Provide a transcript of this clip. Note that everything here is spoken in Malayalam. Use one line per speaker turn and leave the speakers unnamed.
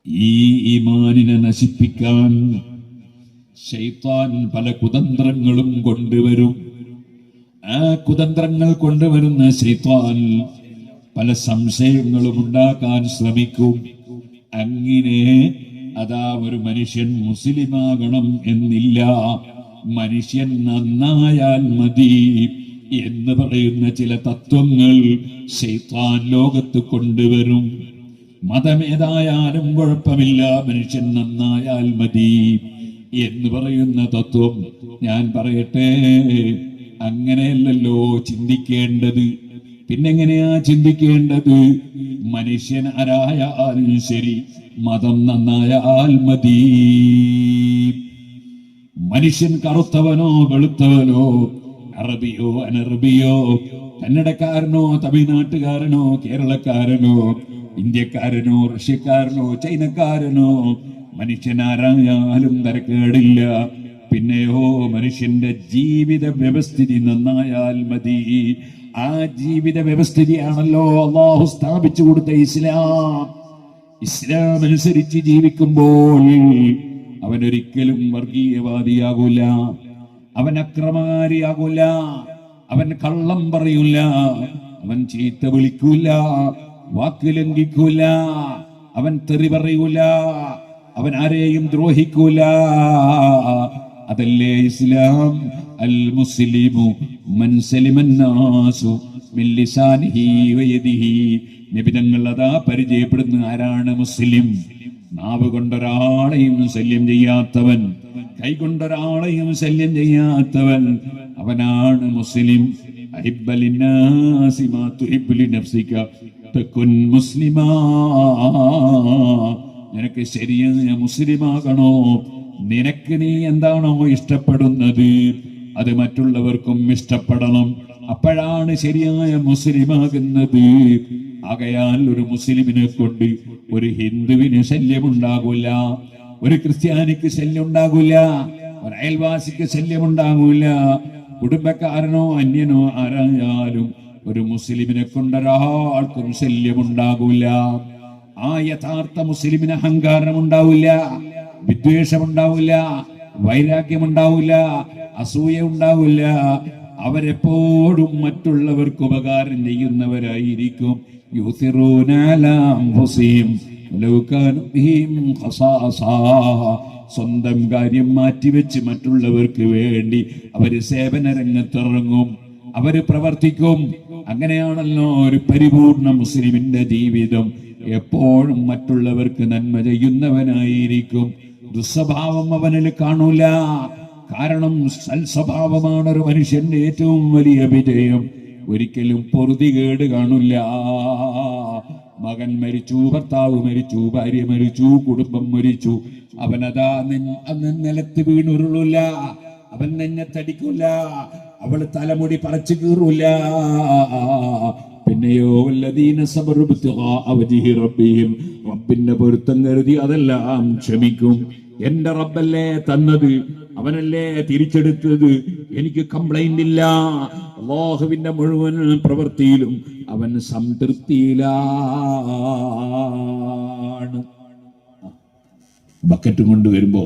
ഈ ഈമാനിനെ നശിപ്പിക്കാൻ ശൈത്താൻ പല കുതന്ത്രങ്ങളും കൊണ്ടുവരും. ആ കുതന്ത്രങ്ങൾ കൊണ്ടുവരുന്ന ശൈത്താൻ പല സംശയങ്ങളും ഉണ്ടാക്കാൻ ശ്രമിക്കും. അങ്ങനെ അതാ ഒരു മനുഷ്യൻ മുസ്ലിമാകണം എന്നില്ല, മനുഷ്യൻ നന്നായാൽ മതി എന്ന് പറയുന്ന ചില തത്വങ്ങൾ ശൈത്താൻ ലോകത്ത് കൊണ്ടുവരും. മതമേതായാലും കുഴപ്പമില്ല, മനുഷ്യൻ നന്നായാൽ മതി എന്ന് പറയുന്ന തത്വം. ഞാൻ പറയട്ടെ, അങ്ങനെയല്ലല്ലോ ചിന്തിക്കേണ്ടത്. പിന്നെങ്ങനെയാ ചിന്തിക്കേണ്ടത്? മനുഷ്യൻ ആരായാലും ശരി, മതം നന്നായാൽ മതി. മനുഷ്യൻ കറുത്തവനോ വെളുത്തവനോ, അറബിയോ അനറബിയോ, കന്നഡക്കാരനോ തമിഴ്നാട്ടുകാരനോ കേരളക്കാരനോ ഇന്ത്യക്കാരനോ റഷ്യക്കാരനോ ചൈനക്കാരനോ, മനുഷ്യനാരായാലും തരക്കേടില്ല. പിന്നെയോ മനുഷ്യന്റെ ജീവിത വ്യവസ്ഥിതി നന്നായാൽ മതി. ആ ജീവിത വ്യവസ്ഥിതിയാണല്ലോ അള്ളാഹു സ്ഥാപിച്ചു കൊടുത്ത ഇസ്ലാം. ഇസ്ലാം അനുസരിച്ച് ജീവിക്കുമ്പോൾ അവനൊരിക്കലും വർഗീയവാദിയാകൂല, അവൻ അക്രമകാരിയാകൂല, അവൻ കള്ളം പറയൂല, അവൻ ചീത്ത വിളിക്കൂല, വാക്ക് ലംഘിക്കൂല, അവൻ തെറി പറയൂല, അവൻ ആരെയും ദ്രോഹിക്കൂല. അതല്ലേ ഇസ്ലാം. അൽ മുസ്ലിമു മൻ സലിമന്നാസു മിൻ ലിസാനിഹി വയദിഹി. നബി തങ്ങൾ അതാ പരിചയപ്പെടുന്ന ആരാണ് മുസ്ലിം? നാവ് കൊണ്ടൊരാളെയും ശല്യം ചെയ്യാത്തവൻ, കൈകൊണ്ടൊരാളെയും ശല്യം ചെയ്യാത്തവൻ, അവനാണ് മുസ്ലിം. അഹിബ്ബ ലിന്നാസി മാ തുഹിബ്ബു ലിനഫ്സിക തകുൻ മുസ്ലിമാ. നിനക്ക് ശരിയായ മുസ്ലിമാകണോ? നിനക്ക് നീ എന്താണോ ഇഷ്ടപ്പെടുന്നത് അത് മറ്റുള്ളവർക്കും ഇഷ്ടപ്പെടണം. അപ്പോഴാണ് ശരിയായ മുസ്ലിമാകുന്നത്. ആകയാൽ ഒരു മുസ്ലിമിനെ കൊണ്ട് ഒരു ഹിന്ദുവിന് ശല്യമുണ്ടാകൂല, ഒരു ക്രിസ്ത്യാനിക്ക് ശല്യം ഉണ്ടാകൂല, ഒരു അയൽവാസിക്ക് ശല്യമുണ്ടാകൂല. കുടുംബക്കാരനോ അന്യനോ ആരായാലും ഒരു മുസ്ലിമിനെ കൊണ്ടൊരാൾക്കും ശല്യമുണ്ടാകൂല. ആ യഥാർത്ഥ മുസ്ലിമിന് അഹങ്കാരം ഉണ്ടാവില്ല, വിദ്വേഷമുണ്ടാവില്ല, വൈരാഗ്യമുണ്ടാവില്ല, അസൂയ ഉണ്ടാവില്ല. അവരെപ്പോഴും മറ്റുള്ളവർക്ക് ഉപകാരം ചെയ്യുന്നവരായിരിക്കും. യുസിറൂന അലാ അൻഫുസിഹിം വലൗ കാനൂ ബിഹിം ഖസാസാ. സ്വന്തം കാര്യം മാറ്റിവെച്ച് മറ്റുള്ളവർക്ക് വേണ്ടി അവര് സേവന രംഗത്തിറങ്ങും, അവര് പ്രവർത്തിക്കും. അങ്ങനെയാണല്ലോ ഒരു പരിപൂർണ മുസ്ലിമിന്റെ ജീവിതം. എപ്പോഴും മറ്റുള്ളവർക്ക് നന്മ ചെയ്യുന്നവനായിരിക്കും. ദുസ്വഭാവം അവനിൽ കാണൂല. കാരണം സൽസ്വഭാവമാണ് ഒരു മനുഷ്യന്റെ ഏറ്റവും വലിയ വിജയം. ഒരിക്കലും പൊറുതികേട് കാണില്ല. മകൻ മരിച്ചു, ഭർത്താവ് മരിച്ചു, ഭാര്യ മരിച്ചു, കുടുംബം മരിച്ചു, അവനതാ നിലത്ത് വീണുരുളില്ല, അവൻ നെഞ്ഞത്തടിക്കൂല, അവള് തലമുടി പറിച്ചു കീറൂല. പിന്നെയോ വല്ലദീന സബറു ഇബ്തിഗാഅ വജ്ഹി റബ്ബിഹിം, റബ്ബിന്റെ പൊരുത്തം കരുതി അതെല്ലാം ക്ഷമിക്കും. എന്റെ റബ്ബല്ലേ തന്നത്, അവനല്ലേ തിരിച്ചെടുത്തത്, എനിക്ക് കംപ്ലൈന്റ് ഇല്ല. അല്ലാഹുവിന്റെ മുഴുവൻ പ്രവൃത്തിയിലും അവൻ സംതൃപ്തിയിലാണ്. ബക്കറ്റ് കൊണ്ടുവരുമ്പോ